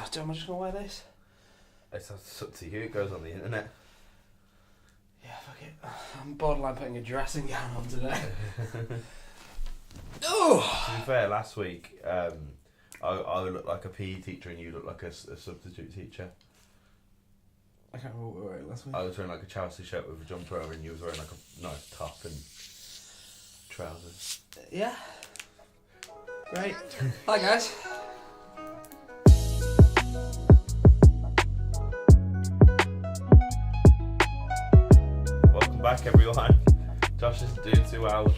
Am I just going to wear this? It's up to you, it goes on the internet. Yeah, fuck it. I'm borderline putting a dressing gown on today. Oh! To be fair, last week I looked like a PE teacher and you looked like a substitute teacher. I can't remember what we were wearing last week. I was wearing like a Chelsea shirt with a jumper over and you was wearing like a nice top and trousers. Yeah. Great. Hi guys. Welcome back everyone. Josh isn't doing too well,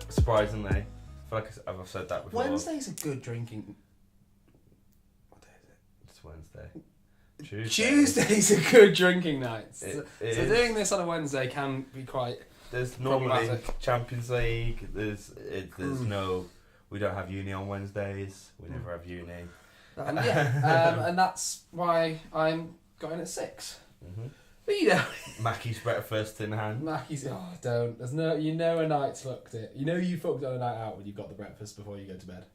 surprisingly. I feel like I've said that before. Wednesday's a good drinking... What day is it? It's Wednesday. Tuesday's a good drinking night. So is. doing this on a Wednesday can be quite There's normally problematic. Champions League. There's no. We don't have uni on Wednesdays. We never have uni. And that's why I'm going at 6. Mm-hmm. But you know, Mackie's breakfast in hand. Mackie's. Oh, don't. There's no. You know, a night's fucked it. You know, you fucked on a night out when you've got the breakfast before you go to bed.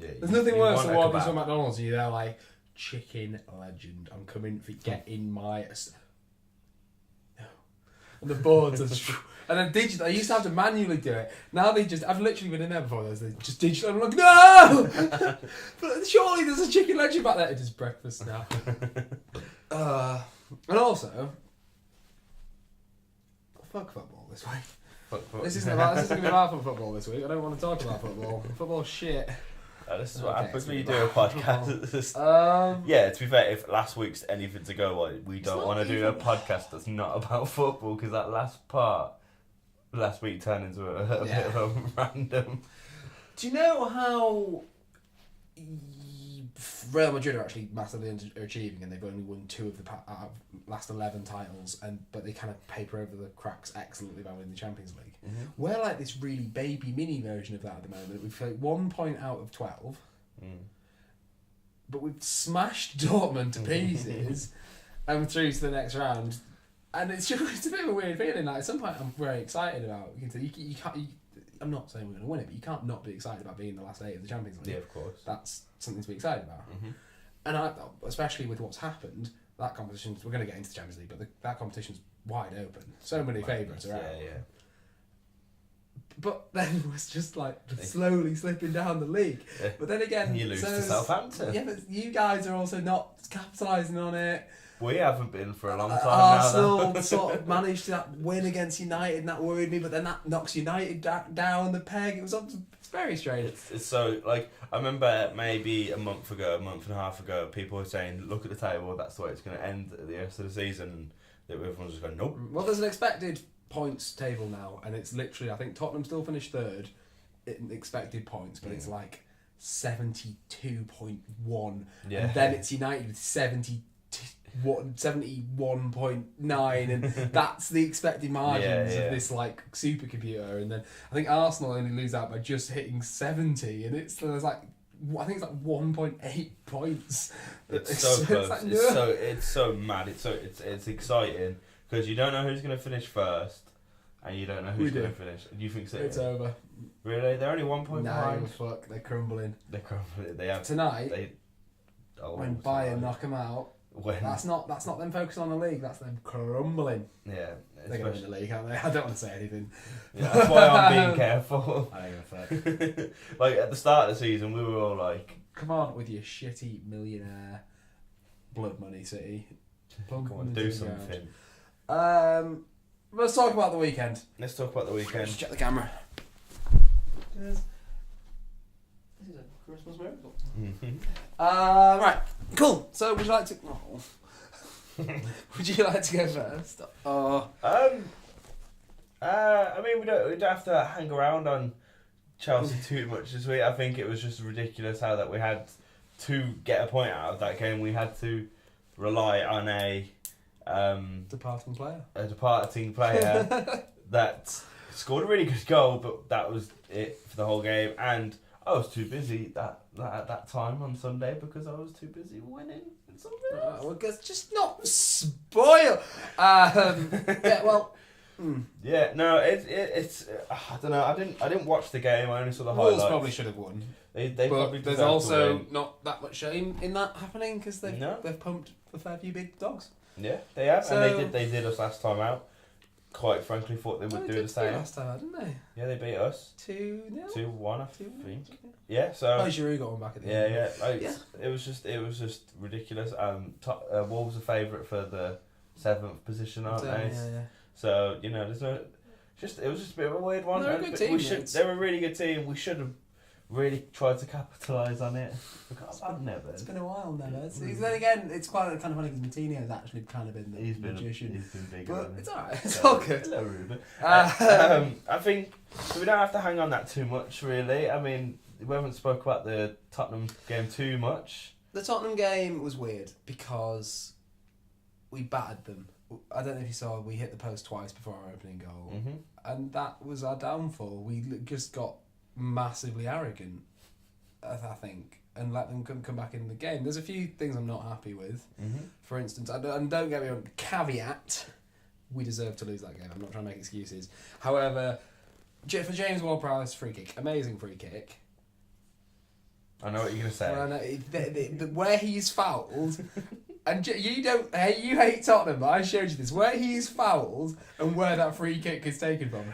Yeah, There's nothing worse want than a walking kebab. to McDonald's and you're there like, chicken legend. I'm coming for get in my. No. And the boards are. And then digital. I used to have to manually do it. Now they just. I've literally been in there before. They just digital. I'm like, no. But surely there's a chicken legend back there. It is breakfast now. And also. Fuck football this week. This isn't going to be about football this week. I don't want to talk about football. Football shit. This is what Okay, happens it's when you do really a bad. podcast. Yeah, to be fair, if last week's anything to go on, we don't not want to do a even- podcast that's not about football because that last week turned into a bit of a random. Do you know how Real Madrid are actually massively underachieving and they've only won 2 of the last 11 titles, but they kind of paper over the cracks excellently by winning the Champions League. Mm-hmm. We're like this really baby mini version of that at the moment. We've like 1 point out of 12, but we've smashed Dortmund to pieces and through to the next round. And it's a bit of a weird feeling. Like at some point, I'm very excited about. You can't. I'm not saying we're going to win it, but you can't not be excited about being in the last 8 of the Champions League. Yeah, of course. That's something to be excited about. Mm-hmm. And especially with what's happened, that competition, we're going to get into the Champions League, but that competition's wide open. So many favourites are out. Yeah. But then it was just like slowly slipping down the league. Yeah. But then again, You lose to Southampton. Yeah, but you guys are also not capitalising on it. We haven't been for a long time Arsenal now. sort of managed that win against United, and that worried me. But then that knocks United down the peg. It's very strange. It's so like I remember maybe a month and a half ago, people were saying, "Look at the table. That's the way it's going to end at the rest of the season." That everyone's just going, "Nope." Well, there's an expected points table now, and it's literally, I think Tottenham still finished 3rd in expected points, but it's like 72.1, and then it's United with 71.9, and that's the expected margins of this like supercomputer. And then I think Arsenal only lose out by just hitting 70, and there's like, I think it's like 1.8 points. It's so close. Like, It's so mad. It's exciting because you don't know who's going to finish first, and you don't know who's going to finish. You think City? It's over. Really? They're only 1 point behind. No, fuck, they're crumbling. They're crumbling. They have Tonight. When Bayern knock them out. When? That's not them focusing on the league. That's them crumbling. Yeah, they're going to win the league, aren't they? I don't want to say anything. Yeah, that's why I'm being careful. I don't give a fuck. Like at the start of the season, we were all like, "Come on with your shitty millionaire blood money, City. Come on, do something." Let's talk about the weekend. Let's talk about the weekend. Just check the camera. This is a Christmas miracle. Right, cool. So, would you like to? Oh. Would you like to go first? I mean, we don't have to hang around on Chelsea too much this week. I think it was just ridiculous how that we had to get a point out of that game. We had to rely on a departing player that scored a really good goal, but that was it for the whole game. And I was too busy at that time on Sunday because I was too busy winning in something else. Well, just not spoil. Yeah, well, Yeah, no, it's I don't know. I didn't watch the game. I only saw the Wolves highlights. probably should have won. They But probably there's deserved to also win. not that much shame in that happening because they've No. pumped a fair few big dogs. Yeah, they have, So- and they did us last time out. Quite frankly, thought they would do the same. Last time, didn't they? Yeah, they beat us 2-0. 2-1, I 2-1. think. Yeah, so. Oh, Giroud got one back at the Yeah, end. yeah. Like, Yeah. It was just ridiculous. Wolves are favourite for the 7th position, aren't they? Yeah. So there's no. It was just a bit of a weird one. They're a good team, They're a really good team. We should have really tried to capitalise on it. It's been a while now. Then again, it's quite kind of funny because Martinez's actually kind of been the He's been magician. big. But it's alright. It's all good. Hello, Ruben. I think so. We don't have to hang on that too much, really. I mean, we haven't spoke about the Tottenham game too much. The Tottenham game was weird because we battered them. I don't know if you saw, we hit the post twice before our opening goal. Mm-hmm. And that was our downfall. We just got massively arrogant, I think, and let them come back in the game. There's a few things I'm not happy with. Mm-hmm. For instance, and don't get me wrong, caveat, we deserve to lose that game. I'm not trying to make excuses. However, for James Ward-Prowse, free kick, amazing free kick. I know what you're going to say. Well, no, where he's fouled, and you hate Tottenham, but I showed you this. Where he's fouled and where that free kick is taken from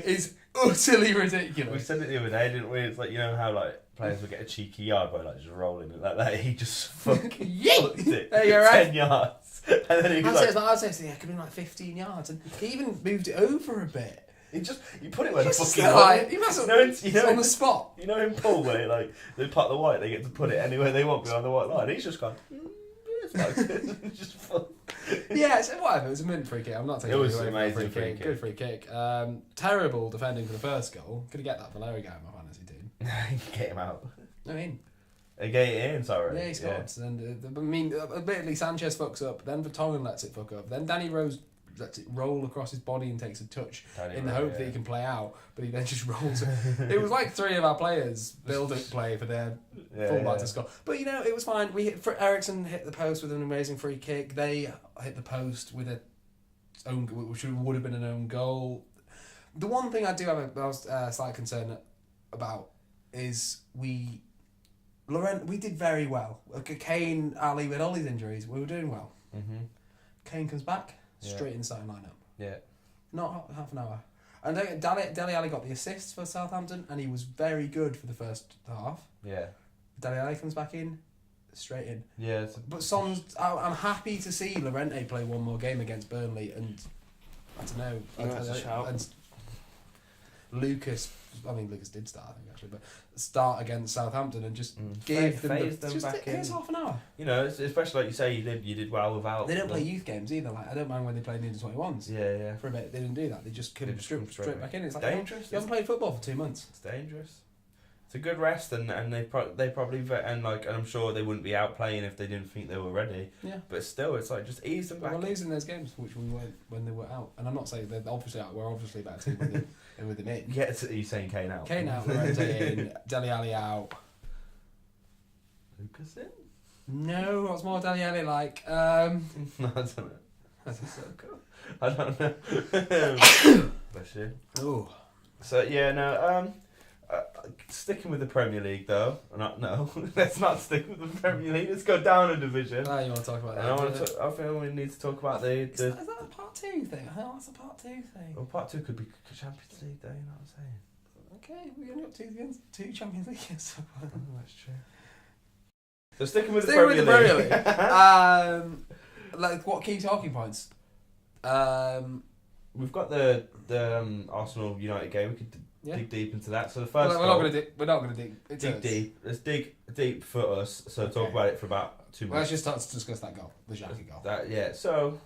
is utterly ridiculous. We said it the other day, didn't we? It's like, how like players would get a cheeky yard by like just rolling it like that. He just fucked it There you're right. 10 yards, and then he was I'd say it could be like 15 yards, and he even moved it over a bit. You put it where the fucking he must have on the spot. You know in pool where like they pot the white, they get to put it anywhere they want behind the white line. He's just gone. Just fuck. Yeah, so whatever. It was a mint free kick. I'm not taking It was away from amazing the free kick. Good free kick. Terrible defending for the first goal. Could have get that Valerio guy in my fantasy team. Get him out. I mean, Get it in. Sorry. yeah, he scored. And admittedly, Sanchez fucks up. Then Vertonghen lets it fuck up. Then Danny Rose lets it roll across his body and takes a touch in the hope that he can play out, but he then just rolls it. It was like 3 of our players build-up play for their fullback to score. But it was fine. Ericsson hit the post with an amazing free kick. They hit the post with which would have been an own goal. The one thing I do have a slight concern about is we did very well. Kane, Ali, with all these injuries, we were doing well. Mm-hmm. Kane comes back. Straight in the starting lineup. Yeah. Not half an hour. And Dele Alli got the assist for Southampton, and he was very good for the first half. Yeah. Dele Alli comes back in, straight in. Yeah. But I'm happy to see Llorente play one more game against Burnley, and I don't know. That's a shout. And Lucas did start, I think, actually, but start against Southampton and just give them back in. Here's half an hour. Especially like you say, you did well without. They don't play youth games either. Like I don't mind when they play the under-21s. Yeah. For a bit, they didn't do that. They just come straight back in. It's like dangerous. You haven't played football for 2 months. It's dangerous. It's a good rest, and they probably and I'm sure they wouldn't be out playing if they didn't think they were ready. Yeah. But still, it's like just ease them back. We're losing those games, which we weren't when they were out. And I'm not saying they're obviously out. We're obviously a better team with them in. Yeah, are you saying Kane out? Kane out, Llorente in, Dele Alli out. Lucas in? No, what's more Dele Alli like? No, I don't know. That's so cool. I don't know. Bless you. Oh. So yeah, no. Sticking with the Premier League though. Let's not stick with the Premier League. Let's go down a division. Oh, you want to talk about that? And I think we need to talk about Is that a part 2 thing? I think that's a part 2 thing. Well, part 2 could be Champions League though. You know what I'm saying? Okay, we only got 2 Champions League games. That's true. So sticking with the Premier League. Like what key talking points? We've got the Arsenal United game. We could dig deep into that. So the first we're not going to dig. Dig deep. Let's dig deep for us. So talk about it for about 2 minutes. Let's just start to discuss that goal, the Xhaka goal. So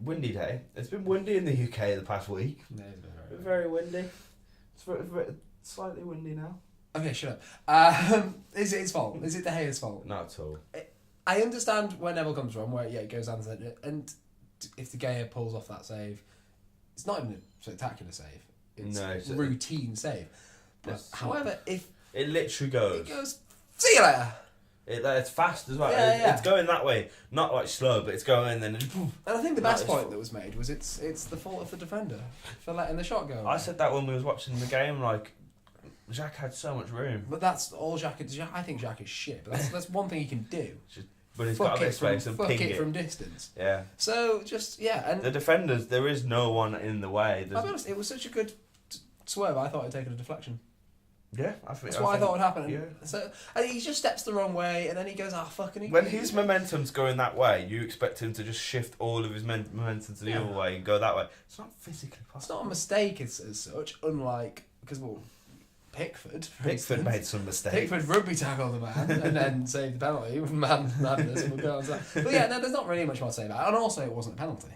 windy day. It's been windy in the UK the past week. Yeah, it's been very windy. It's very, slightly windy now. Okay, shut up. Is it his fault? Is it De Gea's fault? Not at all. I understand where Neville comes from, where it goes down the centre, and if De Gea pulls off that save, it's not even a spectacular save. It's a routine save. But however, if it literally goes, see you later. It's fast as well. Yeah. It's going that way, not like slow, but it's going and then. And I think the best point that was made was it's the fault of the defender for letting the shot go. I said that when we was watching the game, like, Jacques had so much room. But that's all Jacques. I think Jacques is shit. But that's one thing he can do. But he's got a bit of space and ping it from distance. Yeah. So and the defenders, there is no one in the way. I'll be honest, it was such a good swerve. I thought it'd taken a deflection. Yeah, I think that's what I thought would happen. Yeah. So and he just steps the wrong way, and then he goes, fucking. When his momentum's going that way, you expect him to just shift all of his momentum to the other way and go that way. It's not physically possible. It's not a mistake as such, unlike because Pickford made some mistakes. Pickford rugby tackled the man and then saved the penalty. Madness. We'll go on to that. But yeah, no, there's not really much more to say about it. And also, it wasn't a penalty.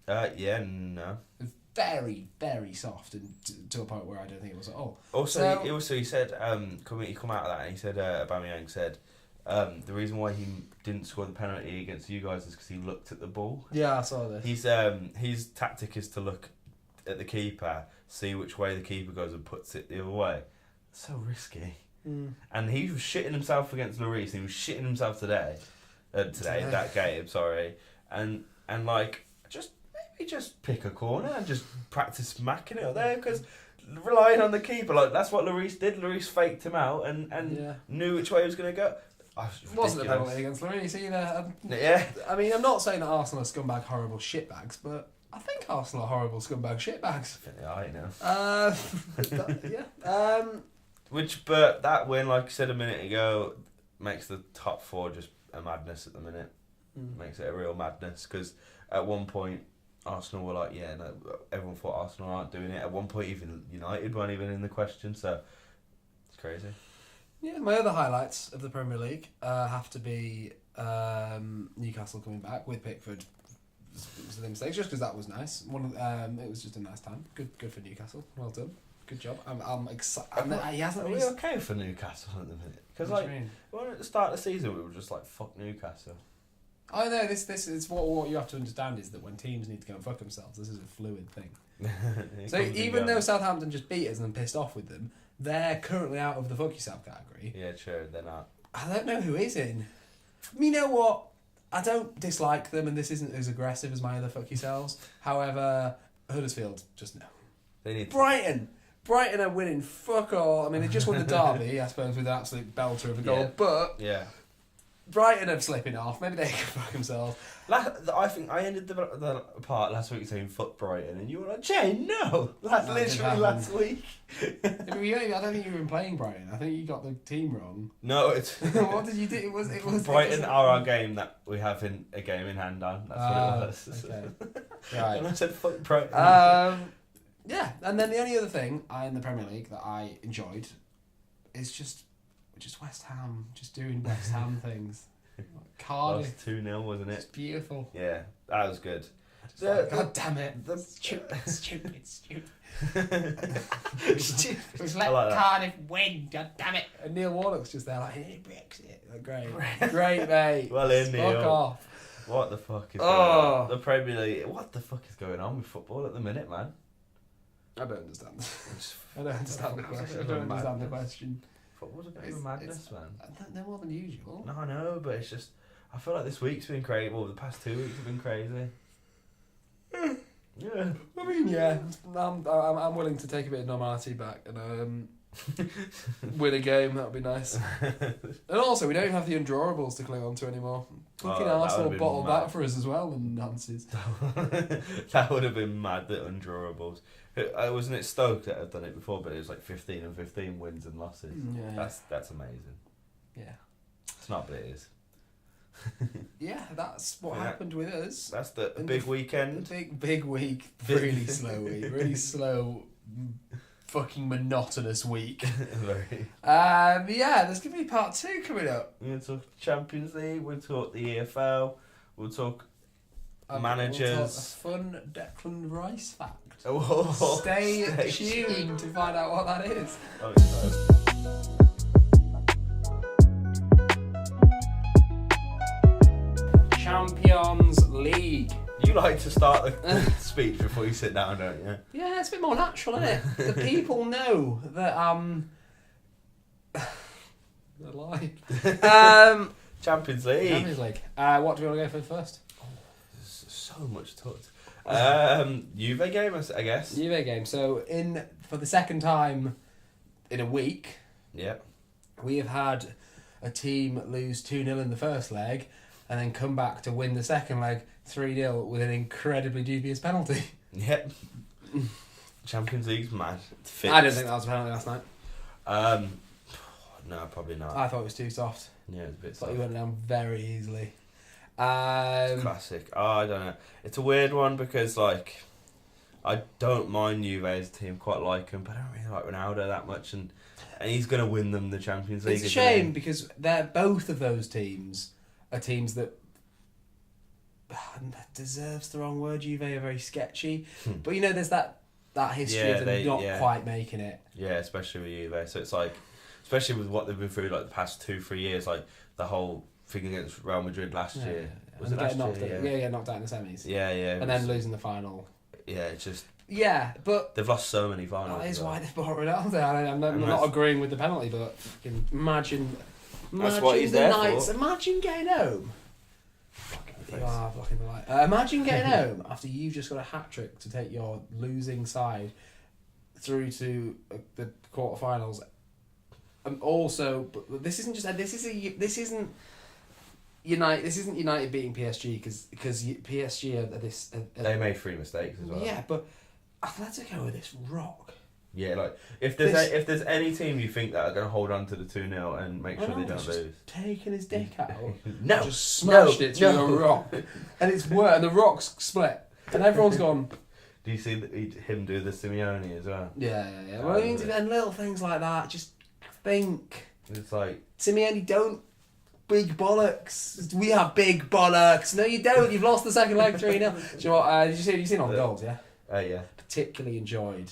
No. Very, very soft, and to a point where I don't think it was at all. Also, he said, he come out of that and he said, Aubameyang said, the reason why he didn't score the penalty against you guys is because he looked at the ball. Yeah, I saw this. His tactic is to look at the keeper, see which way the keeper goes and puts it the other way. So risky. And he was shitting himself against Lloris. He was shitting himself today, that game. Sorry, and like maybe just pick a corner and just practice smacking it up there, because relying on the keeper, like that's what Lloris did. Lloris faked him out and knew which way he was going to go. It wasn't a penalty against Lloris either. Yeah. I mean, I'm not saying that Arsenal are scumbag, horrible shitbags, but I think Arsenal are horrible scumbag shitbags. I know. Yeah. But that win, like I said a minute ago, makes the top four just a madness at the minute. Makes it a real madness, because at one point Arsenal were like, everyone thought Arsenal aren't doing it. At one point even United weren't even in the question, so it's crazy. Yeah, my other highlights of the Premier League have to be Newcastle coming back with Pickford. Was the mistakes, just because that was nice. It was just a nice time. Good for Newcastle. Well done. Good job. I'm excited. Are we okay for Newcastle at the minute? Because at the start of the season we were just like, fuck Newcastle. I know this is what you have to understand is that when teams need to go and fuck themselves, this is a fluid thing. So even though Southampton just beat us and I'm pissed off with them, they're currently out of the fuck yourself category. Yeah, true. They're not. I don't know who is in. You know what? I don't dislike them, and this isn't as aggressive as my other fuck yourselves. However, Huddersfield just no. They need Brighton are winning fuck all. I mean, they just won the derby, I suppose, with an absolute belter of a goal. But Brighton are slipping off. Maybe they can fuck themselves. I think I ended the part last week saying fuck Brighton, and you were like, Jay, no! That's literally last week. I don't think you've been playing Brighton. I think you got the team wrong. No, it's... What did you do? It was Brighton are our game that we have a game in hand on. That's what it was. Okay. Right. And I said fuck Brighton. Yeah, and then the only other thing in the Premier League that I enjoyed is just West Ham, just doing West Ham things. Cardiff. 2-0, wasn't it? It's beautiful. Yeah, that was good. God damn it. Stupid. Just let Cardiff win, god damn it. And Neil Warnock's just there like, hey, Brexit. Like, great, mate. Well in, Neil. Fuck off. What the fuck is going on? The Premier League, what the fuck is going on with football at the minute, man? I don't understand. I don't understand the question. Football's a bit of a madness, man. They're more than usual. No, I know, but it's just... I feel like this week's been crazy. Well, the past 2 weeks have been crazy. Yeah. I mean, yeah. I'm willing to take a bit of normality back and win a game. That would be nice. And also, we don't even have the undrawrables to cling on to anymore. Fucking Arsenal bottled that for us as well, and Nancy's. That would have been mad, the undrawrables. Wasn't it Stoke that had done it before, but it was like 15 and 15 wins and losses. Yeah. That's amazing. Yeah. It's not, but it is. Yeah, that's what happened with us. That's the big weekend. Big week. Really slow week. Really slow, fucking monotonous week. Very. Yeah, there's going to be part 2 coming up. We're going to talk Champions League, we'll talk the EFL, we'll talk managers. We'll talk a fun Declan Rice fact. Oh, Stay tuned to find out what that is. Champions League. You like to start the speech before you sit down, don't you? Yeah, it's a bit more natural, isn't it? The people know that They're lying. Champions League. Champions League. What do we want to go for first? There's so much to talk. Juve game, I guess. Juve game. So for the second time in a week, we have had a team lose 2-0 in the first leg and then come back to win the second leg 3-0 with an incredibly dubious penalty. Yep. Champions League's mad. I don't think that was a penalty last night. No, probably not. I thought it was too soft. Yeah, it was a bit Thought soft. he went down very easily. Classic. I don't know. It's a weird one because, like, I don't mind Juve as a team, quite like him, but I don't really like Ronaldo that much, and he's going to win them the Champions League. It's a shame because both of those teams are teams that deserves the wrong word. Juve are very sketchy, but you know, there's that history of them not quite making it. Yeah, especially with Juve. So it's like, especially with what they've been through like the past 2-3 years, like the whole thing against Real Madrid last year. Was it last year? Yeah, knocked out in the semis. Yeah. And then losing the final. Yeah, it's just. Yeah, but they've lost so many finals. That is why they've bought Ronaldo. I'm not agreeing with the penalty, but fucking imagine what he's the there nights. for. Imagine getting home. Blocking the light. Imagine getting home after you've just got a hat trick to take your losing side through to the quarterfinals, and also, but this isn't United beating PSG because PSG are this. They made 3 mistakes as well. Yeah, but Atletico with this rock. Yeah, like if there's any team you think that are going to hold on to the 2-0 and make sure they don't lose, taking his dick out, no, just smashed it to a rock, and it's worse. And the rock's split, and everyone's gone. Do you see him do the Simeone as well? Yeah. Well, I mean, and little things like that. Just think. It's like Simeone, don't. Big bollocks. We have big bollocks. No, you don't. You've lost the second leg 3-0. Do you know what? Did you see all the goals? Yeah. Yeah. Particularly enjoyed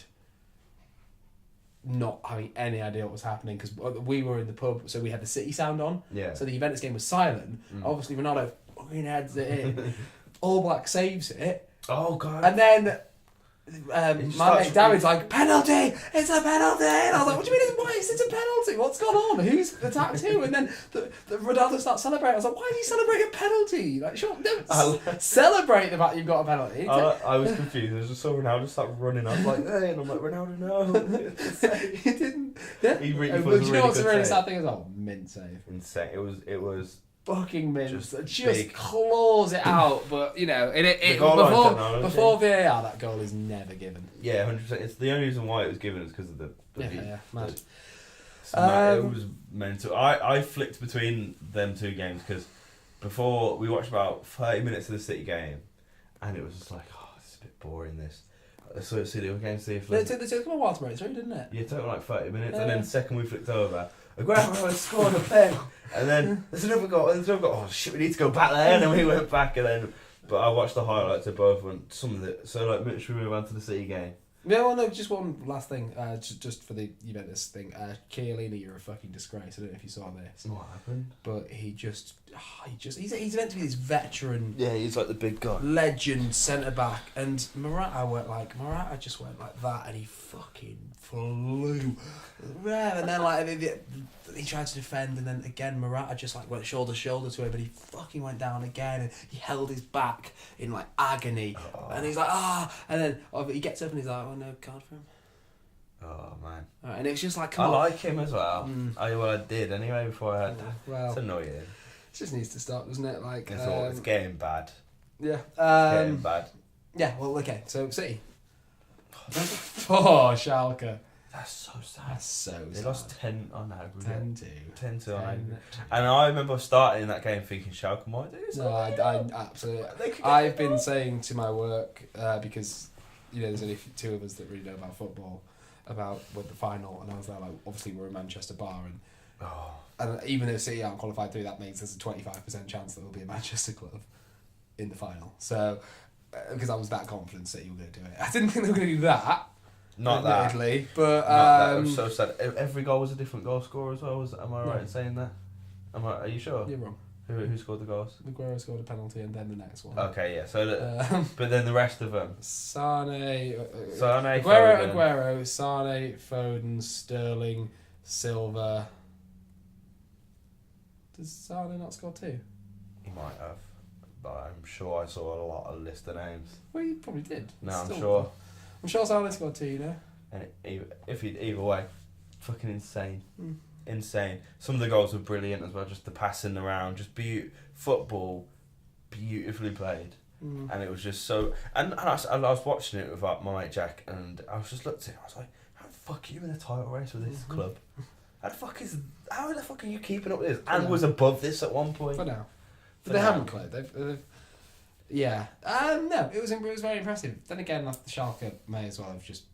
not having any idea what was happening because we were in the pub, so we had the City sound on. Yeah. So the Juventus game was silent. Obviously, Ronaldo fucking heads it in. All Black saves it. Oh god. And then my mate David's like, penalty! It's a penalty! And I was like, what do you mean it's a penalty? What's gone on? Who's attacked who? And then the Ronaldo starts celebrating. I was like, why do you celebrate a penalty? Like, sure, don't celebrate the fact you've got a penalty. I was confused. I just saw Ronaldo start running. I was like, hey, and I'm like, Ronaldo, no. He didn't. Yeah. He really But do you know what's a really sad thing as well? Mint save. Insane. It was fucking mint. Just claws it out, but you know, before VAR, that goal is never given. Yeah, 100%. It's the only reason why it was given is because of the mad. It was mental. I flicked between them 2 games because before we watched about 30 minutes of the City game, and it was just like, oh, this is a bit boring. This. So see the other game, see if it took them a while to break through, didn't it? Yeah, it took like 30 minutes, and then the second we flicked over, Aguero scored a pen, and then there's another goal. Oh shit, we need to go back there, and then we went back, and then. But I watched the highlights of both, and some of it. So like, Mitch, we move on to the City game. Yeah, well, no, just one last thing, just for the Juventus thing. Chiellini, you're a fucking disgrace. I don't know if you saw this. What happened? But he's meant to be this veteran. Yeah, he's like the big guy. Legend centre back, and Morata just went like that, and he fucking flew. Yeah, and then like he tried to defend, and then again Morata just like went shoulder to shoulder to him, but he fucking went down again, and he held his back in like agony, and he's like and then he gets up and he's like, oh no, card for him. Oh man. And it's just like, I like him as well. I did anyway before I had that. Well, it's annoying. It just needs to stop, doesn't it? Like it's getting bad. Yeah. Getting bad. Yeah. Well, okay. So City. Oh, Schalke. That's so sad. That's so sad. They lost 10 on aggregate. 10-2. 10-2 on aggregate. And I remember starting that game thinking Schalke might do this. No, I absolutely. I've been saying to my work because there's only 2 of us that really know about football, about with the final, and I was there like, obviously we're a Manchester bar, and even though City aren't qualified through, that means there's a 25% chance that there'll be a Manchester club in the final. So because I was that confident City were going to do it, I didn't think they were going to do that. Not admittedly, that. But that was so sad. Every goal was a different goal scorer as well. Am I right in saying that? Are you sure? You're wrong. Who scored the goals? Aguero scored a penalty and then the next one. Okay, yeah. So, but then the rest of them. Sane, Aguero, Sane, Foden, Sterling, Silva. Does Zidane not score 2? He might have, but I'm sure I saw a lot of list of names. Well, he probably did. No, I'm sure. I'm sure Zidane scored 2, you know? And either way, fucking insane. Mm. Insane. Some of the goals were brilliant as well, just the passing around, just football, beautifully played. Mm. And it was just so... And I was watching it with my mate Jack, and I was just looked at it, I was like, how the fuck are you in a title race with this club? How the fuck are you keeping up with this? And was above this at one point. For now. But they haven't played. They've yeah. No, it was very impressive. Then again, the Schalke may as well have just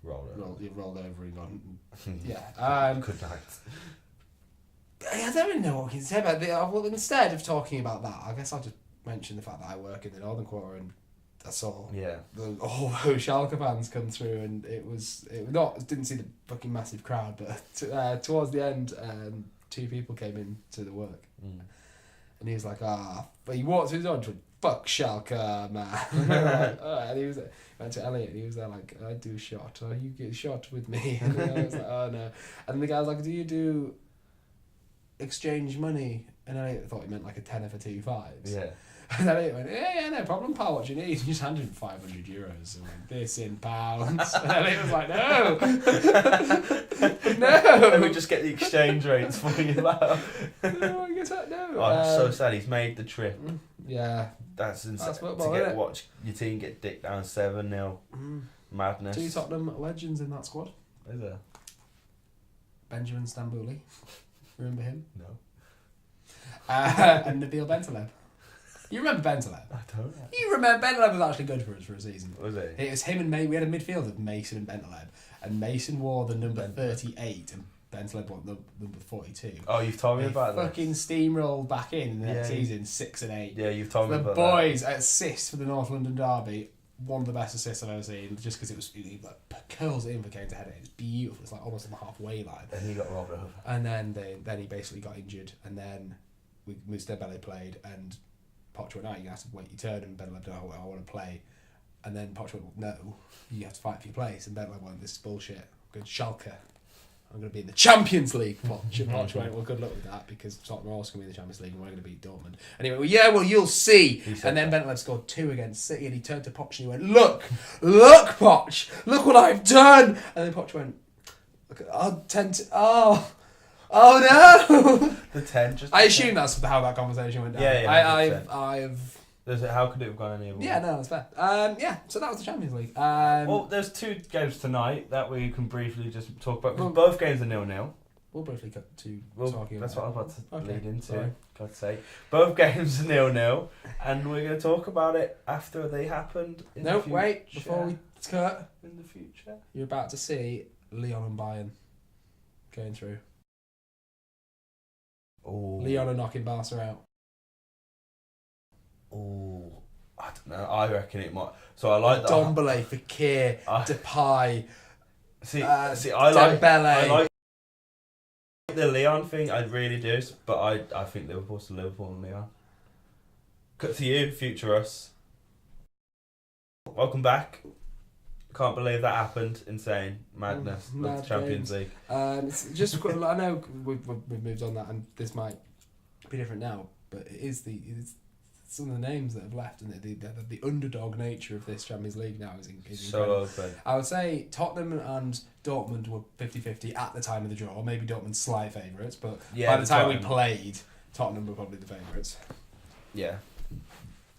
rolled over and gone. Yeah. Good night. I don't really know what we can say about it. Well, instead of talking about that, I guess I'll just mention the fact that I work in the Northern Quarter and I saw all those Schalke fans come through, and didn't see the fucking massive crowd, but towards the end, 2 people came into the work, and he was like, but he walked through the door and went, fuck Schalke, man. And he went to Elliot, and he was there like, I do a shot, or you get a shot with me, and I was like, oh no, and the guy was like, do you do exchange money? And I thought he meant like a tenner for 2 fives. Yeah. And then he went, yeah, no problem, pal, what do you need? He just handed him €500 and went, this in pounds. And then he was like, no. No. Let me just get the exchange rates for you. No, I guess no. Oh, that's so sad. He's made the trip. Yeah. That's insane. That's football, watch your team get dicked down 7-0. Madness. 2 Tottenham legends in that squad. Is there? Benjamin Stambouli. Remember him? No. And Nabil Bentaleb. You remember Bentaleb? I don't. You remember Bentaleb was actually good for us for a season. Was he? It was him and May. We had a midfield of Mason and Bentaleb, and Mason wore the number 38 and Bentaleb wore the number 42. Oh, you've told me about that. Fucking steamrolled back in the next season, 6 and 8. Yeah, you've told me about that. The boys assist for the North London derby. One of the best assists I've ever seen, just because he curls it in for Kane to head it. It's beautiful. It's like almost on the halfway line. And he got robbed over. And then he basically got injured, and then Dembele played, and Poch went, you have to wait your turn, and Bentaleb went, I want to play. And then Poch went, no, you have to fight for your place. And Bentaleb went, this is bullshit. I'm going to Schalke. I'm going to be in the Champions League. Poch went, well, good luck with that, because Tottenham are also going to be in the Champions League, and we're going to beat Dortmund. And he went, well, you'll see. And then Bentaleb scored 2 against City, and he turned to Poch and he went, look, Poch, look what I've done. And then Poch went, oh no! The 10. I assume that's how that conversation went down. Yeah. I've. How could it have gone any other way? Yeah, no, that's fair. So that was the Champions League. Well, there's 2 games tonight that we can briefly just talk about. Because both games are 0-0. We'll briefly cut to talking about. That's what I was about to lead into. Sorry. God's sake. Both games are 0-0, and we're going to talk about it after they happened. Wait, before we cut. In the future. You're about to see Lyon and Bayern going through. Oh. Lyon are knocking Barca out. Oh, I don't know. I reckon it might. So I like that. Ndombele, Fekir, Depay. I like Dembele. The Leon thing. I really do, but I think Liverpool's to Liverpool and Leon. Cut to you, future us. Welcome back. Can't believe that happened. Insane. Madness. Mad Champions League. It's just, I know we've moved on that, and this might be different now, but it's some of the names that have left, and the underdog nature of this Champions League now is so open. I would say Tottenham and Dortmund were 50-50 at the time of the draw. Maybe Dortmund's slight favourites, but by the time we played, Tottenham were probably the favourites. Yeah.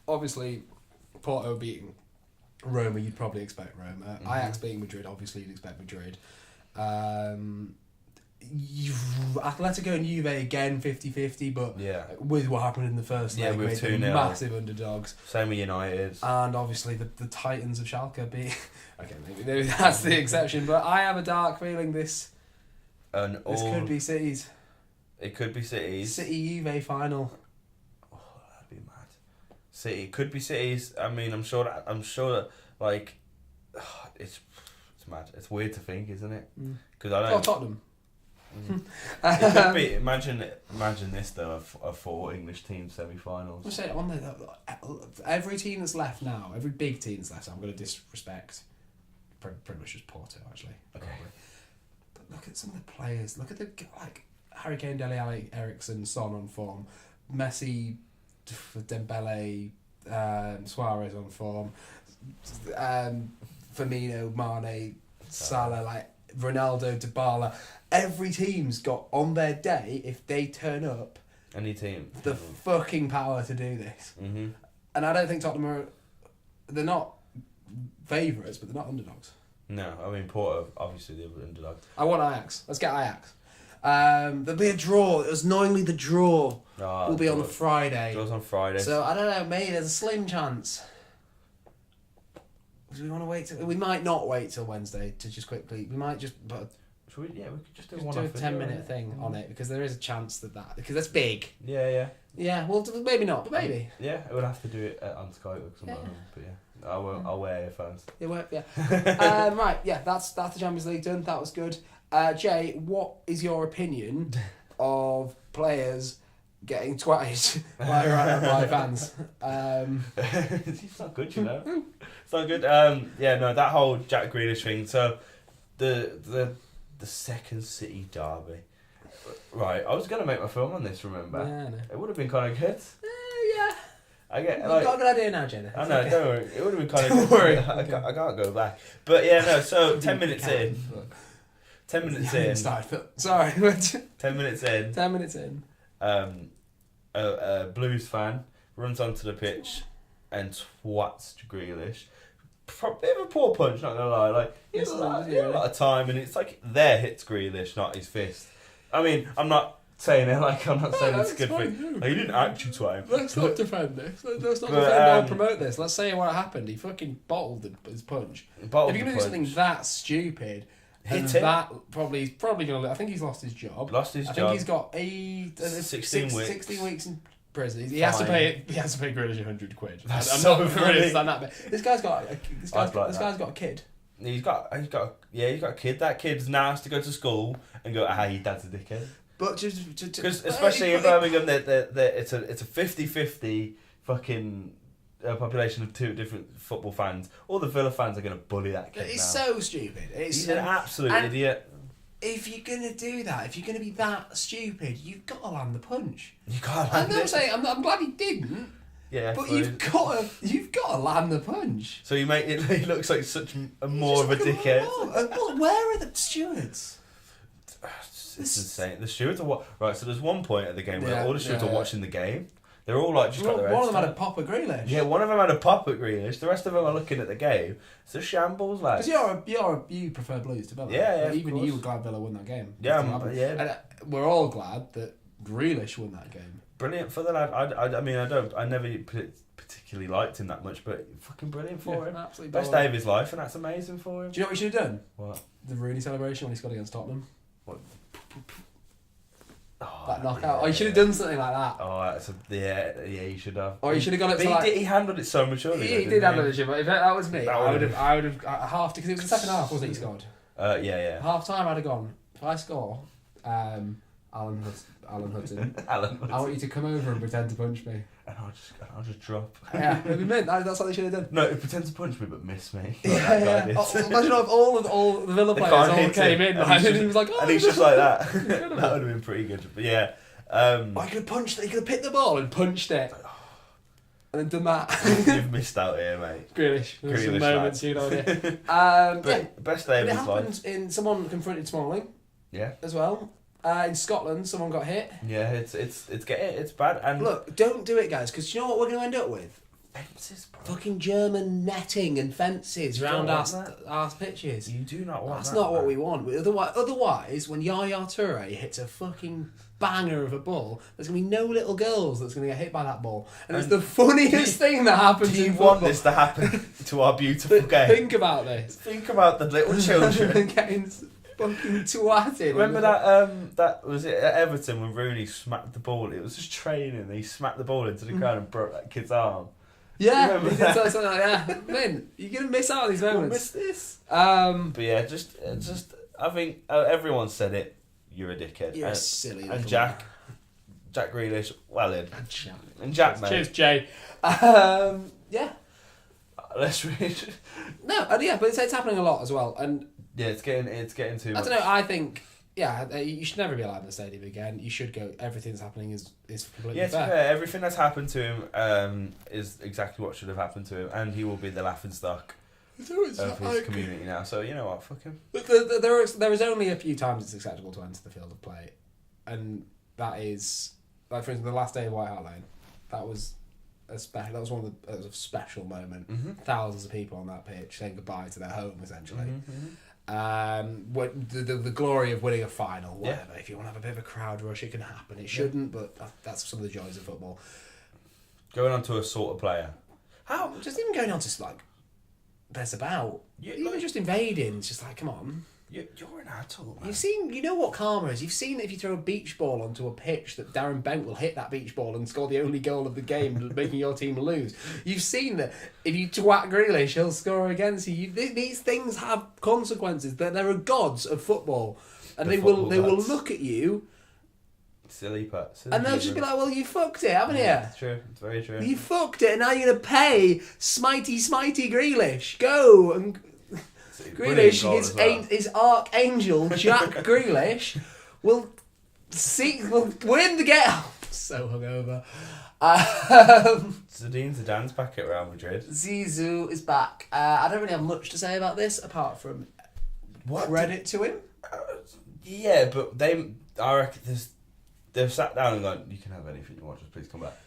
Obviously, Porto beating Roma, you'd probably expect Roma. Ajax beating Madrid, obviously you'd expect Madrid. Atletico and Juve again 50-50, but with what happened in the first leg, made them massive underdogs. Same with United. And obviously the Titans of Schalke being... Okay, maybe that's the exception, but I have a dark feeling this could be City's. It could be City's. City-Juve final. Oh, that'd be mad. City. Could be City's. I mean, I'm sure that like, it's mad. It's weird to think, isn't it? Because I don't... Tottenham. It could be. Imagine this though, a 4 English team semi-finals. I'm saying every team that's left now, every big team that's left, I'm going to disrespect pretty much just Porto actually. Okay. But look at some of the players. Look at the Harry Kane, Dele Alli, Eriksen, Son on form. Messi, Dembele, Suarez on form. Firmino, Mane, Salah, like Ronaldo, Dybala. Every team's got on their day, if they turn up, Any team. the fucking power to do this. Mm-hmm. And I don't think Tottenham are... They're not favourites, but they're not underdogs. No, I mean, Porto, obviously, the underdog. I want Ajax. Let's get Ajax. There'll be a draw. It was annoyingly the draw will be on the Friday. Draw's on Friday. So, I don't know, maybe there's a slim chance. Do we want to wait till... We might not wait till Wednesday to just quickly... We might just... But we could just do just one do a off 10-minute thing on it, because there is a chance that... Because that's big. Yeah. Yeah, well, maybe not, but maybe. Yeah, I would have to do it on Sky because I'm at home, but yeah. I'll wear earphones. It worked, yeah. Right, yeah, that's the Champions League done. That was good. Jay, what is your opinion of players getting twatted by fans? It's not good, you know. It's not good. That whole Jack Grealish thing. So, the second City derby. Right, I was gonna make my film on this. Remember? Yeah, I know. It would have been kind of good. Yeah. I get You've like. got a good idea now, Jenna. I know. Okay. Don't worry. It would have been kind of. Don't good. worry. I can't go back. But yeah, no. So 10 minutes in. 10 minutes in. Sorry. 10 minutes in. 10 minutes in. A Blues fan runs onto the pitch and twats Grealish. Bit of a poor punch, not gonna lie. Like he had a lot of time, and it's like there hits Grealish, not his fist. I mean, I'm not saying it like I'm not saying it's a good thing. Like, he didn't actually twat him. Let's not defend this. Let's not defend or promote this. Let's say what happened. He fucking bottled his punch. If you're gonna do something that stupid, and that probably gonna. I think he's lost his job. I think he's got 16 weeks. 16 weeks in prison. He has to pay Grealish £100. That's I'm so not funny. really understand that bit. This guy's got a kid. He's got a kid. That kid's now has to go to school and go, your dad's a dickhead. But because especially in Birmingham, it's a 50-50 fucking population of two different football fans. All the Villa fans are going to bully that kid. It's so stupid. He's an absolute idiot. If you're gonna do that, if you're gonna be that stupid, you've got to land the punch. You can't land I'm not saying I'm glad he didn't. Yeah, but you've got to land the punch. So you make it. He looks like such a more of a dickhead. Where are the stewards? It's insane. The stewards are what? Right. So there's one point at the game where all the stewards are watching the game. They're all like just got their heads One of them down. had a pop at Grealish. Yeah, one of them had a pop at Grealish. The rest of them are looking at the game. It's a shambles, like. Because you prefer Blues to Villa. Yeah, even you were glad Villa won that game. Yeah, And we're all glad that Grealish won that game. Brilliant for the lad. I never particularly liked him that much, but fucking brilliant for him. Absolutely. Best day of his life, and that's amazing for him. Do you know what we should have done? What? The Rooney celebration when he scored against Tottenham. What? That knockout. You should have done something like that. You should have. Or you should have gone up to But he handled it so maturely. He did handle it, but if that was me, I would have half because it was the second half, wasn't it? He scored. Yeah. Half time, I'd have gone. If I score, Alan Hutton. I want you to come over and pretend to punch me. And I'll just drop. Yeah, it'd be mint. That's what they should have done. No, pretend to punch me but miss me. Yeah. Imagine if all the Villa players all came in and he was like, and he's just like that. That would have been pretty good. But yeah. He could have punched it. He could have picked the ball and punched it. And then done that. You've missed out here, mate. Grealish. Some moments, you know. Best day of his life. Someone confronted Smalling. Yeah. As well. In Scotland, someone got hit. Yeah, it's bad. And look, don't do it, guys, because you know what we're going to end up with? Fences, bro. Fucking German netting and fences around our pitches. You do not want that. That's not what we want. Otherwise, when Yaya Toure hits a fucking banger of a ball, there's going to be no little girls that's going to get hit by that ball. And it's the funniest thing that happens Do you in want this to happen to our beautiful game? Think about this. Think about the little children. Getting fucking twatted. Remember that was it at Everton when Rooney smacked the ball? It was just training. He smacked the ball into the ground and broke that kid's arm. Yeah, he did something like that. Man, you're gonna miss out on these moments. We'll miss this. But yeah, just I think everyone said it. You're a dickhead. You're a silly. And Jack Grealish, well in. And Jack, mate. Cheers, Jay. Yeah. Let's read. No, but it's happening a lot as well, and yeah, it's getting too much. I don't know. I think Yeah, you should never be allowed in the stadium again. You should go. Everything that's happening is completely Yeah, fair. fair. Everything that's happened to him is exactly what should have happened to him, and he will be the laughingstock of his community now. So you know what, fuck him. There is only a few times it's acceptable to enter the field of play, and that is like, for instance, the last day of White Hart Lane. That was a special. That was that was a special moment. Mm-hmm. Thousands of people on that pitch saying goodbye to their home, essentially. Mm-hmm. What the glory of winning a final, whatever. If you want to have a bit of a crowd rush, it can happen. It shouldn't, but that's some of the joys of football. Going on to a sort of player. How just even going on to like, there's about even just invading. It's just like, come on. You're an adult, man. You know what karma is. You've seen that if you throw a beach ball onto a pitch, that Darren Bent will hit that beach ball and score the only goal of the game, making your team lose. You've seen that if you twat Grealish, he'll score against you. These things have consequences. There are gods of football, and they will look at you. Silly putt. And they'll just be like, well, you fucked it, haven't you? It's true. It's very true. You fucked it, and now you're going to pay Smitey Grealish. Go and... Grealish, his archangel, Jack Grealish, will win the game. Oh, so hungover. Zidane's back at Real Madrid. Zizou is back. I don't really have much to say about this, apart from credit to him. Yeah, but I reckon they've sat down and gone, you can have anything you want, just please come back.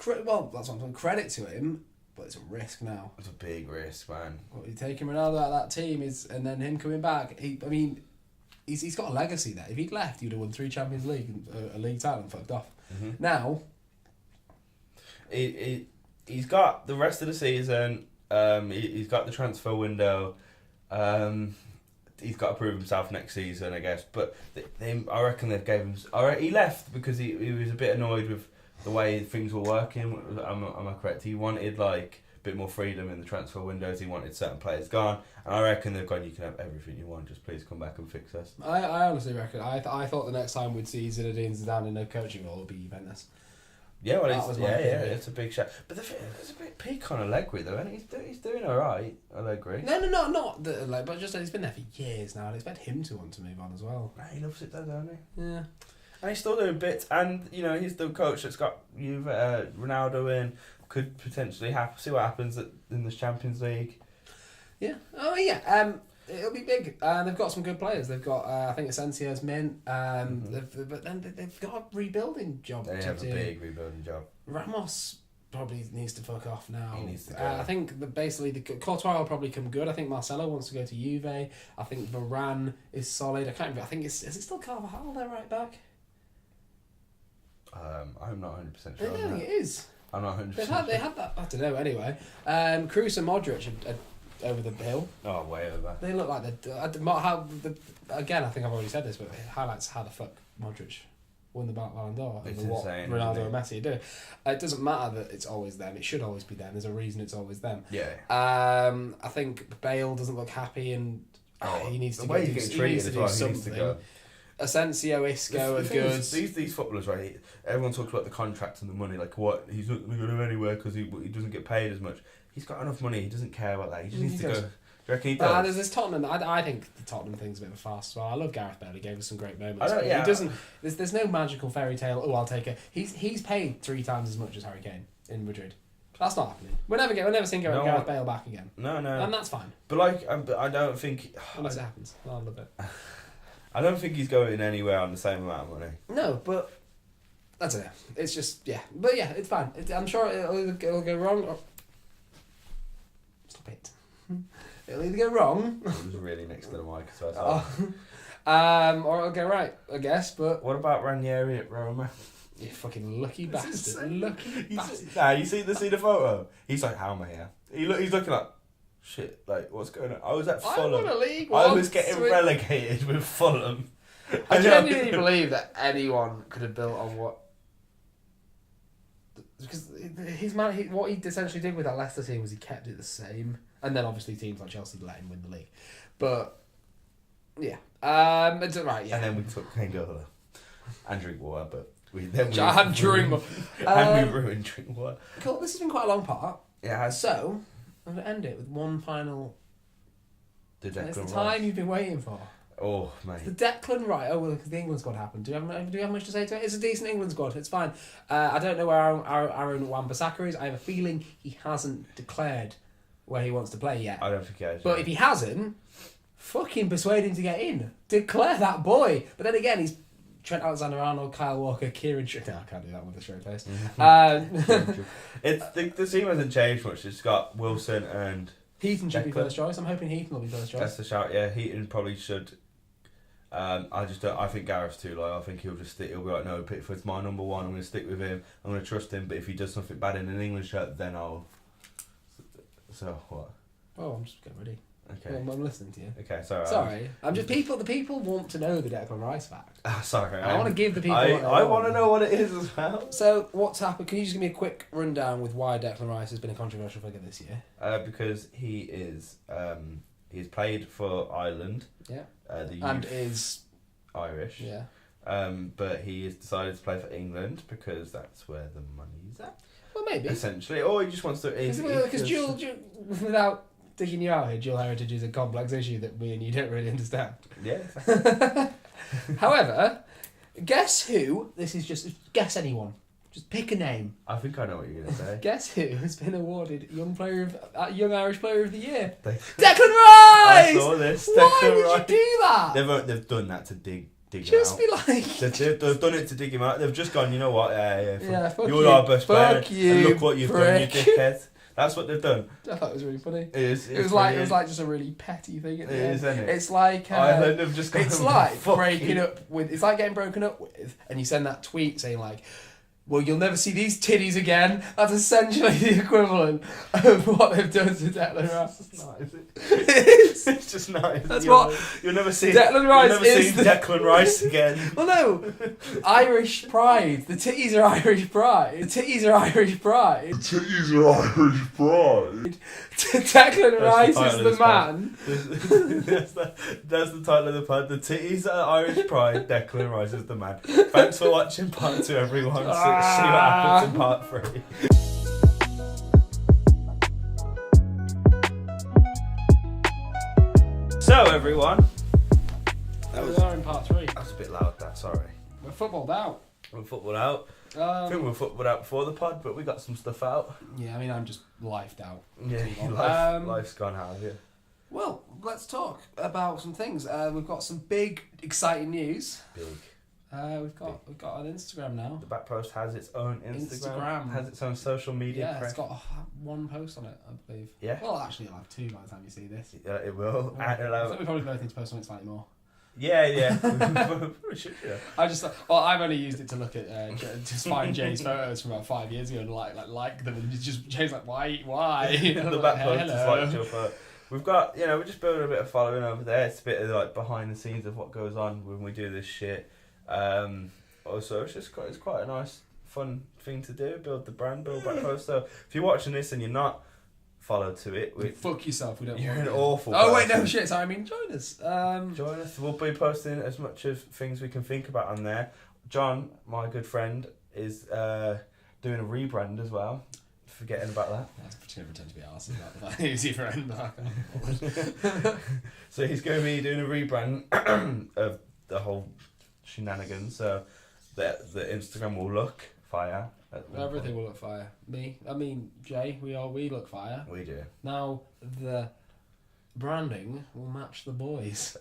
Well, that's what I'm saying. Credit to him. But it's a risk now. It's a big risk, man. What, you're taking Ronaldo out of that team and then him coming back. He's got a legacy there. If he'd left, he'd have won 3 Champions League and a league title and fucked off. Mm-hmm. Now, he's got the rest of the season. He's got the transfer window. He's got to prove himself next season, I guess. But I reckon they've gave him. He left because he was a bit annoyed with the way things were working. Am I correct? He wanted like a bit more freedom in the transfer windows. He wanted certain players gone, and I reckon they've gone, you can have everything you want, just please come back and fix us. I honestly reckon. I thought the next time we'd see Zinédine Zidane in a coaching role would be Juventus. Yeah, well, it's a big shot. But there's a bit peak on Allegri though, and he's doing all right. Allegri. No, not the but just he's been there for years now. I'd expect him to want to move on as well. He loves it though, doesn't he? Yeah. And he's still doing bits, and you know he's the coach that's got Ronaldo in. Could potentially see what happens in the Champions League. Yeah. Oh yeah. It'll be big. They've got some good players. They've got I think Asensio's mint. But then they've got a rebuilding job. They have a big rebuilding job. Ramos probably needs to fuck off now. He needs to go. I think that basically the Courtois will probably come good. I think Marcelo wants to go to Juve. I think Varane is solid. I can't remember. I think is it still Carvajal there right back? I'm not 100% sure. I think it is. I'm not 100%. They had that. I don't know. Anyway, Kroos and Modric are over the hill. Oh, way over. They look like again. I think I've already said this, but it highlights how the fuck Modric won the Ballon d'Or over what Ronaldo and Messi do. It doesn't matter that it's always them. It should always be them. There's a reason it's always them. Yeah. I think Bale doesn't look happy, and he needs to go. The way he's getting treated as well. He needs to go. Asensio, Isco are good. These footballers, right? Everyone talks about the contract and the money. Like, what? He's not going to go anywhere because he doesn't get paid as much. He's got enough money. He doesn't care about that. He just needs to go. Do you reckon he does? There's this Tottenham. I think the Tottenham thing's a bit of a farce as well. I love Gareth Bale. He gave us some great moments. He doesn't. There's no magical fairy tale. Oh, I'll take it. He's paid 3 times as much as Harry Kane in Madrid. That's not happening. We'll never see Gareth Bale back again. No. And that's fine. But like, I don't think. Unless it happens, I'll love it. I don't think he's going anywhere on the same amount of money. No, but that's it. It's just but it's fine. I'm sure it'll go wrong. Stop it. It'll either go wrong. It was really next to the mic, so or it'll go right, I guess. But what about Ranieri at Roma? You fucking lucky bastard. Lucky bastard. Nah, you see the photo? He's like, how am I here? He's looking like, shit, like, what's going on? I was at Fulham. I was getting relegated with Fulham. I genuinely believe that anyone could have built on what... Because what he essentially did with that Leicester team was he kept it the same. And then obviously teams like Chelsea let him win the league. But, yeah. It's right, yeah. And then we took Angola and drink water, but... we ruined drink water. Cool, this has been quite a long part. Yeah. So... I'm going to end it with one final... It's the time you've been waiting for. Oh, mate. The Declan Rice. Oh, well, because the England squad happened. Do we have much to say to it? It's a decent England squad. It's fine. I don't know where Aaron Wan-Bissaka is. I have a feeling he hasn't declared where he wants to play yet. I don't think he has. But if he hasn't, fucking persuade him to get in. Declare that boy. But then again, he's Trent Alexander-Arnold, Kyle Walker, Kieran... No, I can't do that with a straight face. It's the team hasn't changed much. It's got Wilson and... Heaton should be Declan. first choice. I'm hoping Heaton will be first choice. That's the shout, yeah. Heaton probably should... I just don't... I think Gareth's too low. I think he'll just stick... He'll be like, no, Pickford's my number one. I'm going to stick with him. I'm going to trust him. But if he does something bad in an England shirt, then I'll... So, what? Oh, I'm just getting ready. Okay. I'm listening to you. Okay, sorry. Sorry. I'm just... The people want to know the Declan Rice fact. Sorry. I want to give the people... I want to know what it is as well. So, what's happened? Can you just give me a quick rundown with why Declan Rice has been a controversial figure this year? Because he is... he's played for Ireland. Yeah. The youth And is... Irish. Yeah. But he has decided to play for England because that's where the money's at. Well, maybe. Essentially. Or he just wants to... Because Dual, without digging you out here, dual heritage is a complex issue that me and you don't really understand. Yeah. However, guess who? This is just... Guess anyone. Just pick a name. I think I know what you're going to say. Guess who has been awarded Young Irish Player of the Year? Declan Rice! I saw this. Why Declan would Rice. you do that? They've done that to dig him Just out. be like... They've done it to dig him out. They've just gone, you know what? Yeah, fuck you're you. our best player. Fuck you, And look what you've done, you prick. dickhead. That's what they've done. I thought it was really funny. It is. It was like just a really petty thing at the It end. is, isn't it? It's like Ireland have just gone, it's like "Fuck breaking you." up with. It's like getting broken up with, and you send that tweet saying like, "Well, you'll never see these titties again." That's essentially the equivalent of what they've done to Declan Rice. It's not, is it? It is. It's just not. That's what You'll never see. Declan Rice You'll never is. see Declan Rice again. Well, no, Irish pride. The titties are Irish pride. The titties are Irish pride. Titties are Irish pride. Declan Rice title is of the this pod. man. That's the title of the pod. The titties are Irish pride. Declan Rice is the man. Thanks for watching part 2, everyone. See what happens in part 3. So everyone, We are in part 3. that's a bit loud. That sorry. We're footballed out. We're footballed out. I think we were footballed out before the pod, but we got some stuff out. Yeah, I mean, I'm just lifed out. Yeah, life's gone out of you. Well, let's talk about some things. We've got some big, exciting news. Big. We've got an Instagram now. The Back Post has its own Instagram. Has its own social media. Yeah, it's got one post on it, I believe. Yeah. Well, actually, it'll have 2 by the time you see this. Yeah, it will. I think we probably both need to post on it slightly more. Yeah. We should, yeah. I've only used it to look at just find Jay's photos from about 5 years ago and like them, and just Jay's like, why? The Back Post is like your photo. We've got, we're just building a bit of following over there. It's a bit of like behind the scenes of what goes on when we do this shit. Also, it's quite a nice, fun thing to do. Build the brand, build Back Post. So if you're watching this and you're not followed to it, fuck yourself. We don't. You're want an you. awful. Oh wait, person. no shit. Sorry, I mean join us. Join us. We'll be posting as much of things we can think about on there. John, my good friend, is doing a rebrand as well. Forgetting about that. I pretend to be arse about that. Who's your friend? So he's going to be doing a rebrand of the whole shenanigans. So the Instagram will look fire. Everything will look fire. Jay, we look fire. We do. Now the branding will match the boys.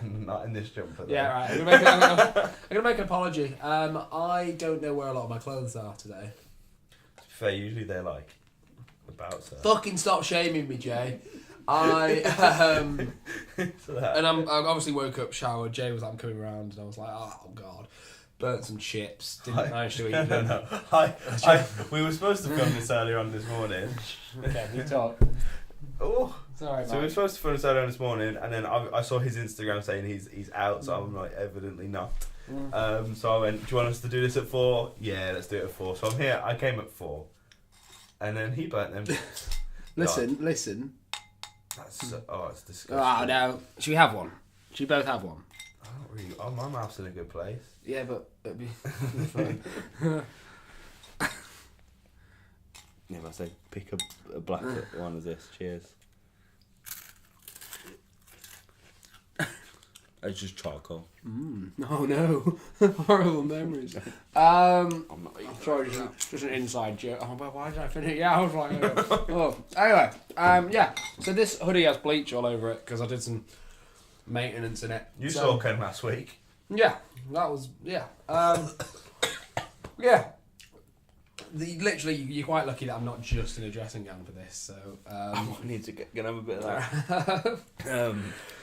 Not in this jumper though. Yeah, right. I'm gonna make an apology. I don't know where a lot of my clothes are today. To be fair, usually they're like about so. Fucking stop shaming me, Jay. I obviously woke up, showered. Jay was like, I'm coming around, and I was like, oh god, burnt some chips. Didn't manage to eat them. No. We were supposed to film this earlier on this morning. Okay, we talk. Oh. Sorry, So we were supposed to film this earlier on this morning, and then I saw his Instagram saying he's out, so I'm like, evidently not. So I went, do you want us to do this at 4? Yeah, let's do it at 4. So I'm here. I came at 4, and then he burnt them. Listen. That's it's disgusting. Oh no, should we have one? Should we both have one? I don't really. Oh, my mouth's in a good place. Yeah, but it'd be fun. Yeah, if I say pick a black one of this. Cheers. It's just charcoal. Oh no, horrible memories. I'm not eating. Sorry, just an inside joke. Oh, but why did I finish? Yeah, I was like, oh. Anyway, yeah. So this hoodie has bleach all over it because I did some maintenance in it. You saw Ken last week. Yeah, that was yeah. Literally, you're quite lucky that I'm not just in a dressing gown for this. So I need to get have a bit of that.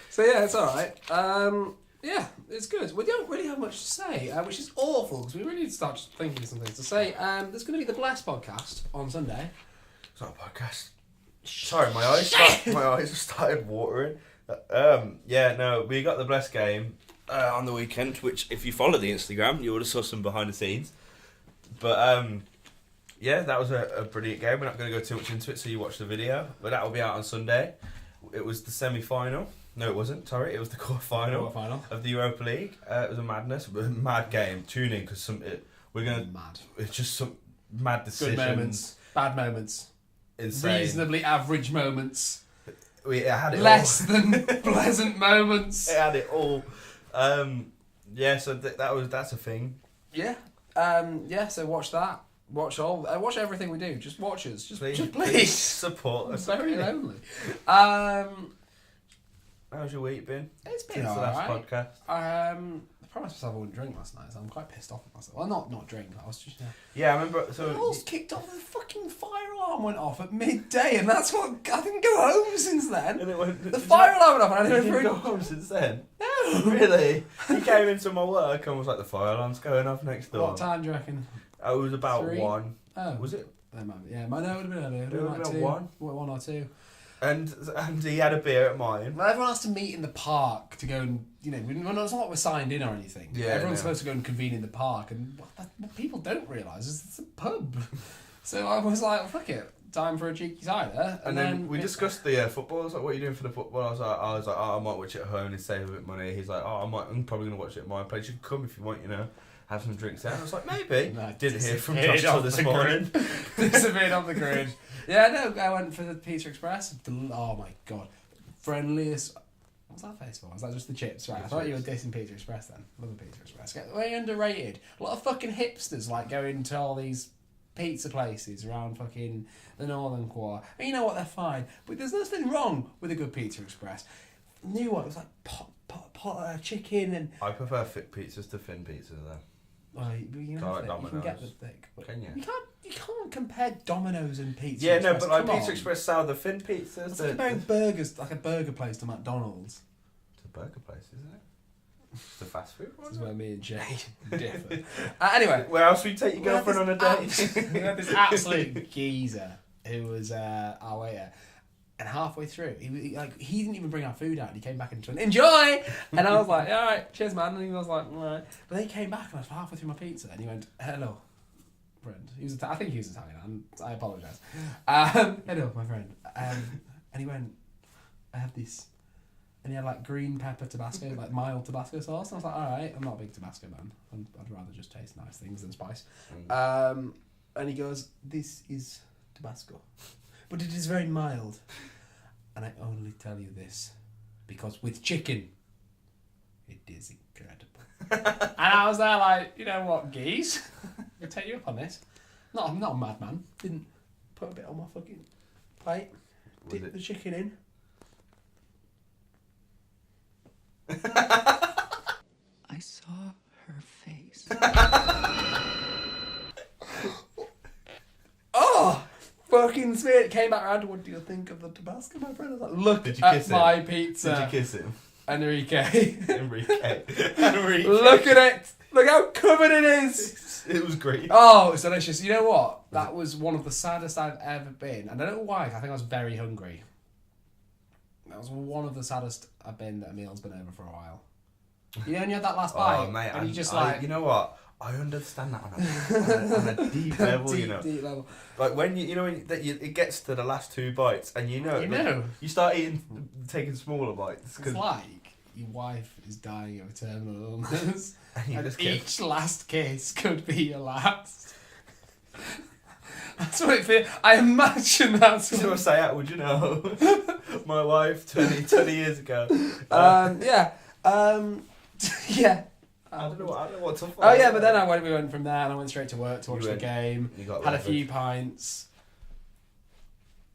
So yeah, it's all right. Yeah, it's good. We don't really have much to say, which is awful because we really need to start thinking of some things to say. There's going to be the Bless podcast on Sunday. It's not a podcast. Sorry, my eyes started watering. Yeah, no, we got the Bless game on the weekend, which if you follow the Instagram, you would have saw some behind the scenes. But yeah, that was a brilliant game. We're not going to go too much into it, so you watch the video. But that will be out on Sunday. It was the semi-final. No, it wasn't. Sorry, it was the quarter-final of the Europa League. It was a mad game. Tune in because it's just some mad decisions. Good moments, bad moments, insane. Reasonably average moments. It had it less all. than pleasant moments. It had it all. Yeah, so that's a thing. Yeah. Yeah. So watch that. Watch everything we do. Just watch us. Just please support us. It's very lonely. How's your week been? It's been Since the last alright. podcast. I promised myself I wouldn't drink last night, so I'm quite pissed off at myself. Well, not drink. I was just. Yeah, I remember. The So balls kicked off. The fucking fire alarm went off at midday, and that's what I didn't go home since then. The fire alarm went off, and I didn't go home since then. No. Really? He came into my work and was like, "The fire alarm's going off next door." What time do you reckon? It was about 3? 1. Oh, Was it? Yeah, no, it would have been earlier. It would have been 1. 1 or 2. And he had a beer at mine. Well, everyone has to meet in the park to go and, it's not like we're signed in or anything. Yeah, Everyone's supposed to go and convene in the park, and what people don't realise is it's a pub. So I was like, fuck it, time for a cheeky cider. And then we discussed the football. I was like, what are you doing for the football? I was like, oh, I might watch it at home and save a bit of money. He's like, I'm probably going to watch it at my place. You can come if you want, have some drinks there. I was like, maybe. No, Didn't hear from Joshua this morning. Disappeared off the grid. Yeah, no, I went for the Pizza Express. Oh my god. Friendliest. What's that face for? Was that just the chips? Right, I thought you were dissing Pizza Express then. Love the Pizza Express. Way underrated. A lot of fucking hipsters going to all these pizza places around fucking the Northern Quarter. And you know what, they're fine. But there's nothing wrong with a good Pizza Express. New one, it was like pot chicken and... I prefer thick pizzas to thin pizzas though. Well, you can get the thick. But can you? You can't compare Domino's and Pizza Yeah, Express. no, but like Come Pizza on. Express sell the thin pizzas. It's like comparing burgers, like a burger place to McDonald's. It's a burger place, isn't it? It's a fast food one. This is where me and Jay differ. Anyway. Where else would you take your girlfriend on a date? We had this absolute geezer who was our waiter. And halfway through, he didn't even bring our food out. And he came back and went, "Enjoy!" And I was like, "All right, cheers, man." And he was like, "All right." But then he came back and I was halfway through my pizza, and he went, "Hello, friend." I think he was Italian. And I apologise. Hello, my friend. And he went, "I have this," and he had like green pepper Tabasco, like mild Tabasco sauce. And I was like, "All right, I'm not a big Tabasco man. I'd rather just taste nice things than spice." And he goes, "This is Tabasco, but it is very mild. And I only tell you this because with chicken, it is incredible." And I was there like, you know what, geese? I'll take you up on this. I'm not a madman. Didn't put a bit on my fucking plate. Dip the chicken in. I saw her face. Oh! Fucking smeared. Came back around. What do you think of the Tabasco, my friend? I was like, look Did you at kiss my him? pizza. Did you kiss him? Enrique. Enrique. Look at it. Look how covered it is. It was great. Oh, it's delicious. You know what? That was one of the saddest I've ever been. And I don't know why. I think I was very hungry. That was one of the saddest I've been that a meal's been over for a while. You know, when you had that last bite, Oh, mate, and you just you know what? I understand that on a deep level, deep level. Like when it gets to the last 2 bites, and you start taking smaller bites. It's like your wife is dying of a terminal illness, and each last kiss could be your last. That's what it feels. I imagine that's what. So I say, would you know? My wife 20 years ago. Yeah. Yeah. I don't know what to. Oh yeah, but then we went from there and I went straight to work to watch the game. You got had a few pints,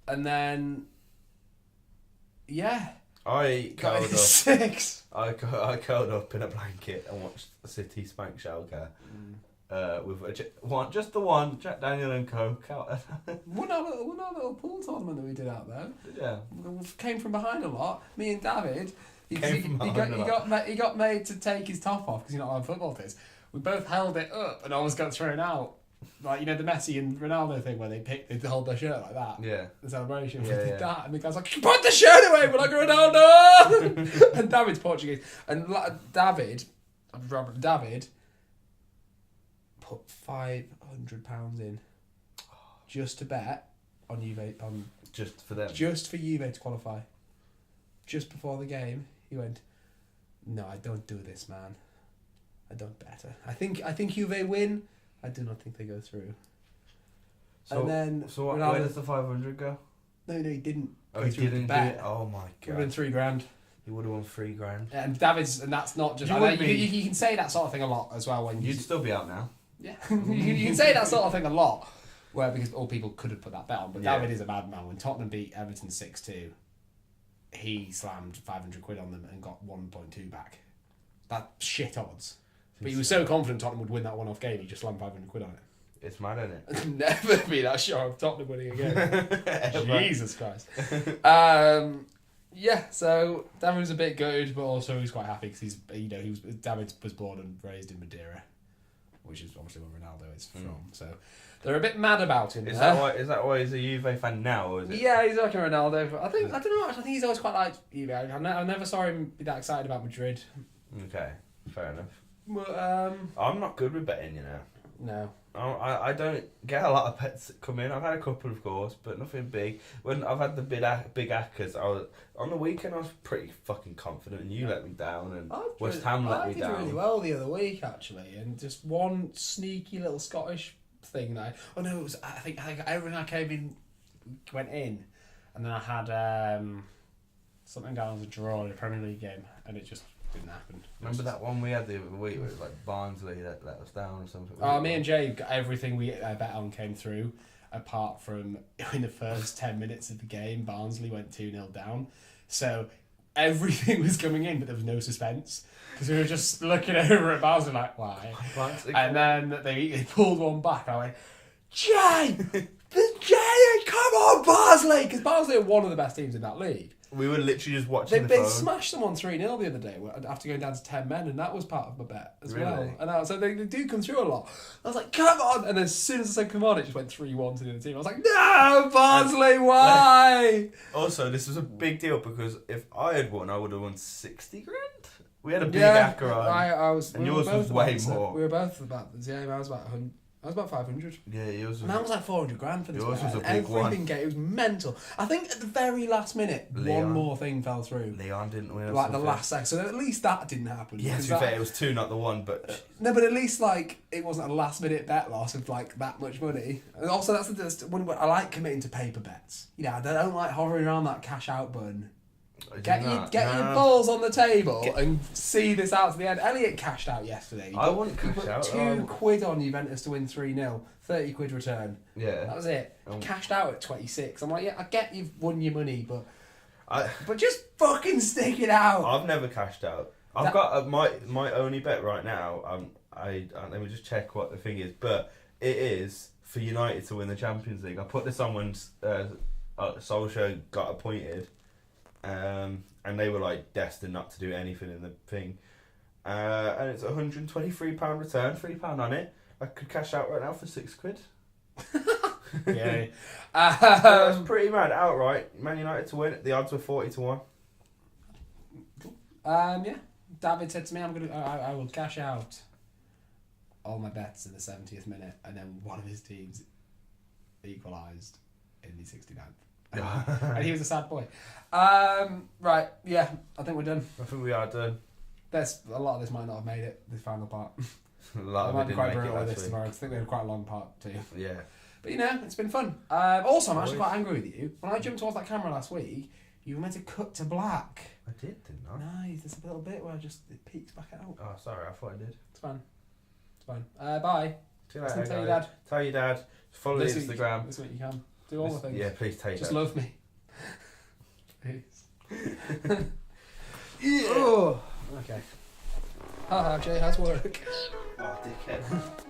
and then I got curled in up. 6. I curled up in a blanket and watched City spank Schalke. With just the one Jack Daniel and Coke out. Won our little pool tournament that we did out there. Yeah. We came from behind a lot. Me and David. He got made to take his top off because he's not allowed football this. We both held it up and almost got thrown out. Like, you know, the Messi and Ronaldo thing where they hold their shirt like that. Yeah. The celebration. Yeah, We did yeah. that. And the guy's like, put the shirt away. We're like, Ronaldo. And David's Portuguese. And David put £500 in just to bet on Juve, Just for them. just for Juve to qualify. Just before the game, he went, "No, I don't do this, man. I don't better. I think Juve win. I do not think they go through." So, and then where does the 500 go? No, he didn't. Oh, go he through the didn't do bet. it. Oh my Would have been god. $3,000. He would have won $3,000. And David's, and that's not just. You I would know, be- you can say that sort of thing a lot as well when You'd still be out now. Yeah, you can say that sort of thing a lot, where because all people could have put that bet on. But Yeah. David is a madman. When Tottenham beat Everton 6-2, he slammed £500 on them and got 1.2 back. That's shit odds. But he was so confident Tottenham would win that one-off game, he just slammed £500 on it. It's mad, isn't it? I'd never be that sure of Tottenham winning again. Jesus Christ. Yeah, so David was a bit gutted, but also he was quite happy because David was born and raised in Madeira, which is obviously where Ronaldo is from. So they're a bit mad about him. Is that why he's a Juve fan now, or is it? Yeah, he's like a Ronaldo. But I don't know. I think he's always quite liked Juve. I never saw him be that excited about Madrid. Okay, fair enough. But, I'm not good with betting, you know. no. I don't get a lot of bets that come in. I've had a couple, of course, but nothing big. When I've had the big hackers, on the weekend I was pretty fucking confident, and you let me down, and West Ham let me down. I did really well the other week actually, and just one sneaky little Scottish thing that I think everything I came in went in, and then I had something down as a draw in a Premier League game, and it just didn't happen. Remember that one we had the other week where it was like Barnsley that let us down or something? Oh, me and Jay, everything we bet on came through, apart from in the first 10 minutes of the game, Barnsley went 2-0 down. So everything was coming in, but there was no suspense. Because we were just looking over at Barnsley like, why? And then they pulled one back. I went, Jay! Come on, Barnsley! Because Barnsley are one of the best teams in that league. We were literally just watching the They phone. smashed someone 3-0 the other day after going down to 10 men, and that was part of my bet as well. Really? And so they do come through a lot. I was like, come on! And as soon as I said come on, it just went 3-1 to the other team. I was like, no, Barnsley, why? Also, this was a big deal because if I had won, I would have won 60 grand. We had a big hacker on. I was. And yours was way more. We were both about. Yeah, I was about 100. I was about 500. Yeah, yours was. And that was like 400 grand for this. Yours was a big Everything one. It was mental. I think at the very last minute, one more thing fell through. Leon didn't win. Like the last second. So at least that didn't happen. Yeah, to be fair, it was 2, not the 1, but. No, but at least like it wasn't a last minute bet loss of like that much money. And also when I like committing to paper bets. You know, I don't like hovering around that cash out button. Get your balls on the table and see this out to the end. Elliot cashed out yesterday. I wouldn't He cash put out. £2 on Juventus to win 3-0. £30 return. Yeah. That was it. Cashed out at 26. I'm like, yeah, I get you've won your money, but just fucking stick it out. I've never cashed out. I've got my only bet right now. Let me just check what the thing is, but it is for United to win the Champions League. I put this on when Solskjaer got appointed. And they were like destined not to do anything in the thing, and it's £123 return, £3 on it. I could cash out right now for £6. Yeah. That's pretty mad. Outright, Man United to win. The odds were 40-1. Yeah. David said to me, I will cash out all my bets in the 70th minute, and then one of his teams equalised in the 69th. And he was a sad boy. Right, yeah, I think we're done. I think we are done. A lot of this might not have made it, this final part. A lot I of might it be didn't quite make it brutal with last this week. tomorrow, 'cause I think we had quite a long part too. Yeah. But it's been fun. Also, I'm actually quite angry with you. When I jumped off that camera last week, You were meant to cut to black. I did, didn't I? No, there's a little bit where it peeks back out. Oh, sorry, I thought I did. It's fine. It's fine. Bye. See you later, Tell your guys. dad. Tell your dad. Follow the This week- Instagram. This week you can. Do all the things. Yeah, please take Just that. love me. Please. Yeah. Oh. Okay. Haha, Jay, how's work? Oh, dickhead.